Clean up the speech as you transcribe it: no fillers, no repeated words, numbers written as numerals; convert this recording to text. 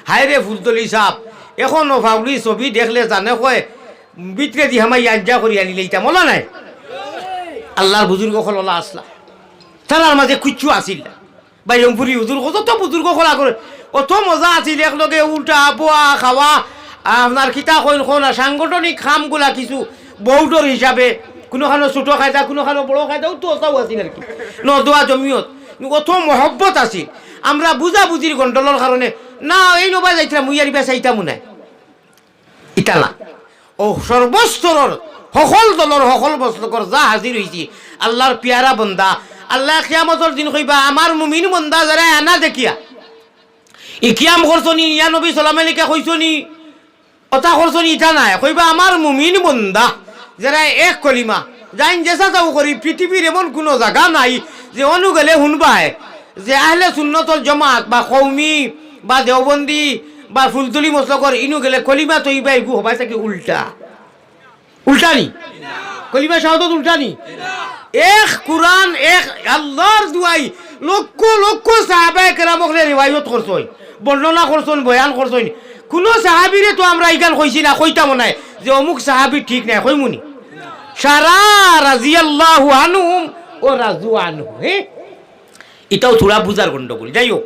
হায় রে ফুলতলি সাপ এখনো ফাউলি ছবি দেখলে জানে কয় বিতরে দি হামাই আঞ্জা করি আনিলে ইটা মলা নাই আল্লাহর বুজুর্গ খোলা আসলা তার মাঝে কুচ্ছু আসিল না বাইরমপুরি হুজুর কত বুজুর্গ খোলা করে অত মজা আছিল একলগে উল্টা বোয়া খাওয়া আপনার কিতা কইন না সাংগঠনিক কামগুলা কিছু বৌডর হিসাবে কোনোখানো ছোটো খাইতা কোনোখানো বড় খাইতাও তো ওটাও আছিল আর কি নদোয়া জমিয়ত অত মহব্বত আছিল আমরা বুঝাবুঝির গন্ডলের কারণে না এই নবা যাইছিলাম মুইয়ারি বেসা ইতামু নাই ইটা না ও সর্বস্তরের সকল দলের সকল বস্তকর যা হাজির হয়েছি আল্লাহর পিয়ারা বন্দা আল্লাহ কিয়ামতের দিন কইবা আমার মুমিন বন্দা যারা আনা দেখিয়া ইকিয়াম করছনি ইয়া নবী সাল্লাল্লাহু আলাইহি ওয়াসাল্লাম কইছনি কথা করছনি ইটা নাই কইবা আমার মুমিন বন্দা যারা এক কলিমা যাইন জেসা যাও করি পৃথিবীর এমন কোনো জায়গা নাই যে অনুগেলে শুনবায় যে আহলে সুন্নতল জমাত বা কৌমি বা দেওবন্দি বা ফুলতলি মসলকর ইনু গেলে কলিমা তৈবা এগু হবাই থাকে উল্টা উল্টানি কলিমা শাহাদত উল্টানি এক কুরআন এক আল্লাহর দুয়াই লক্ষ লক্ষ সাহাবায়ে কেরামকে রিওয়ায়াত করছই বর্ণনা করছন বয়ান করছন কোন সাহাবীরে তো আমরা ইগান কইছি না কইতাম না যে অমুক সাহাবী ঠিক নাই কইমুনি সারা রাদিয়াল্লাহু আনহুম ও রাজু আনহু এটাও থোড়া বুঝার গন্ডগোল যাই হোক